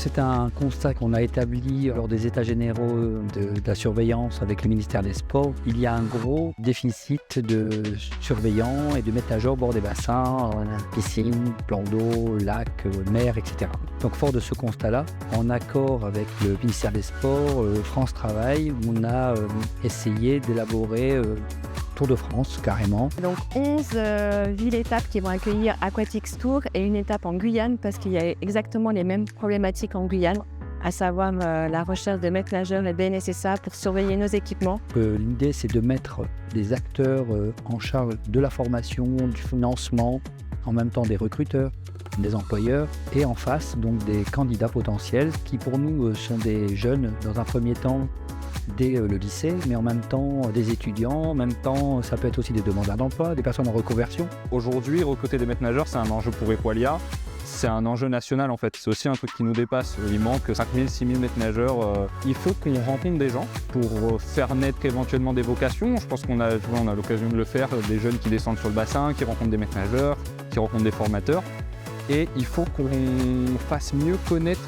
C'est un constat qu'on a établi lors des états généraux de la surveillance avec le ministère des Sports. Il y a un gros déficit de surveillants et de ménageurs au bord des bassins, piscines, plans d'eau, lacs, mers, etc. Donc fort de ce constat-là, en accord avec le ministère des Sports, France Travail, on a essayé d'élaborer Tour de France, carrément. Donc 11 villes-étapes qui vont accueillir Aquatics Tour et une étape en Guyane parce qu'il y a exactement les mêmes problématiques en Guyane, à savoir la recherche de maîtres nageurs et BNSSA pour surveiller nos équipements. L'idée, c'est de mettre des acteurs en charge de la formation, du financement, en même temps des recruteurs, des employeurs et en face, donc des candidats potentiels qui pour nous sont des jeunes dans un premier temps dès le lycée, mais en même temps des étudiants, en même temps ça peut être aussi des demandeurs d'emploi, des personnes en reconversion. Aujourd'hui, recruter des maîtres nageurs, c'est un enjeu pour Equalia, c'est un enjeu national en fait, c'est aussi un truc qui nous dépasse. Il manque 5000, 6000 maîtres nageurs. Il faut qu'on rencontre des gens pour faire naître éventuellement des vocations. Je pense qu'on a l'occasion de le faire, des jeunes qui descendent sur le bassin, qui rencontrent des maîtres nageurs, qui rencontrent des formateurs. Et il faut qu'on fasse mieux connaître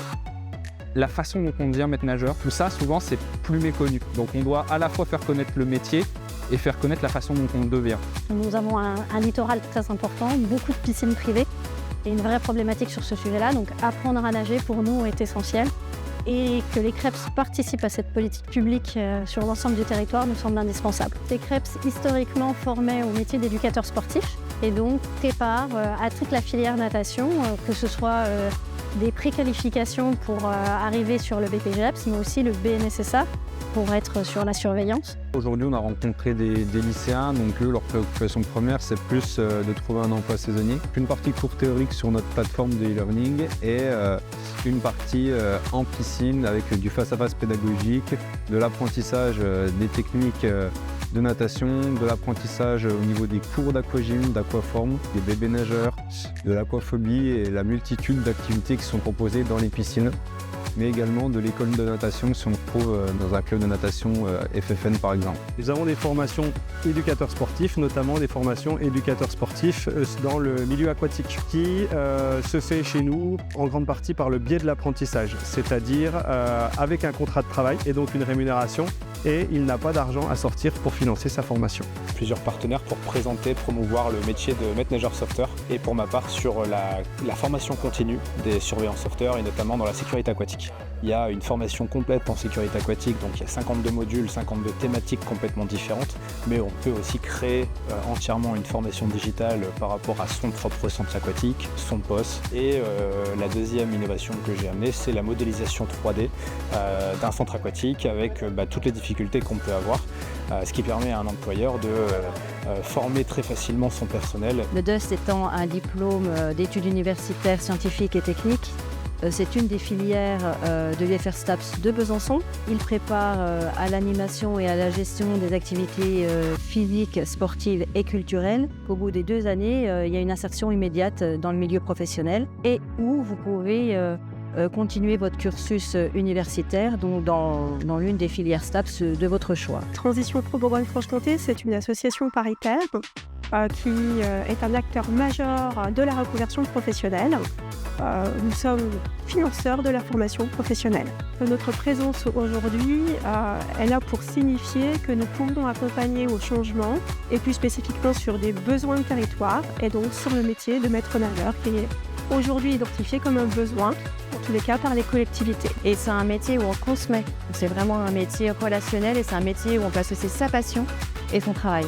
la façon dont on devient maître nageur. Tout ça, souvent, c'est plus méconnu. Donc on doit à la fois faire connaître le métier et faire connaître la façon dont on le devient. Nous avons un littoral très important, beaucoup de piscines privées et une vraie problématique sur ce sujet-là. Donc apprendre à nager pour nous est essentiel. Et que les CREPS participent à cette politique publique sur l'ensemble du territoire nous semble indispensable. Les CREPS, historiquement formés au métier d'éducateur sportif et donc préparent à toute la filière natation, que ce soit des préqualifications pour arriver sur le BPGEPS, mais aussi le BNSSA pour être sur la surveillance. Aujourd'hui, on a rencontré des lycéens, donc eux, leur préoccupation première, c'est plus de trouver un emploi saisonnier. Une partie cours théorique sur notre plateforme de e-learning et une partie en piscine avec du face-à-face pédagogique, de l'apprentissage des techniques de natation, de l'apprentissage au niveau des cours d'aquagym, d'aquaforme, des bébés nageurs, de l'aquaphobie et la multitude d'activités qui sont proposées dans les piscines, mais également de l'école de natation si on se trouve dans un club de natation FFN par exemple. Nous avons des formations éducateurs sportifs, notamment des formations éducateurs sportifs dans le milieu aquatique, qui se fait chez nous en grande partie par le biais de l'apprentissage, c'est-à-dire avec un contrat de travail et donc une rémunération, et il n'a pas d'argent à sortir pour financer sa formation. Plusieurs partenaires pour présenter, promouvoir le métier de maître nageur sauveteur et pour ma part sur la formation continue des surveillants sauveteurs et notamment dans la sécurité aquatique. Il y a une formation complète en sécurité aquatique, donc il y a 52 modules, 52 thématiques complètement différentes, mais on peut aussi créer entièrement une formation digitale par rapport à son propre centre aquatique, son poste. Et la deuxième innovation que j'ai amenée, c'est la modélisation 3D d'un centre aquatique avec toutes les difficultés qu'on peut avoir, ce qui permet à un employeur de former très facilement son personnel. Le DUST étant un diplôme d'études universitaires, scientifiques et techniques, c'est une des filières de l'UFR STAPS de Besançon. Il prépare à l'animation et à la gestion des activités physiques, sportives et culturelles. Au bout des 2 années, il y a une insertion immédiate dans le milieu professionnel et où vous pouvez continuer votre cursus universitaire donc dans l'une des filières STAPS de votre choix. Transition Pro Bourgogne-Franche-Comté, c'est une association paritaire qui est un acteur majeur de la reconversion professionnelle. Nous sommes financeurs de la formation professionnelle. Notre présence aujourd'hui est là pour signifier que nous pouvons accompagner au changement et plus spécifiquement sur des besoins de territoire et donc sur le métier de maître nageur qui est aujourd'hui identifié comme un besoin, en tous les cas par les collectivités. Et c'est un métier où on transmet. C'est vraiment un métier relationnel et c'est un métier où on peut associer sa passion et son travail.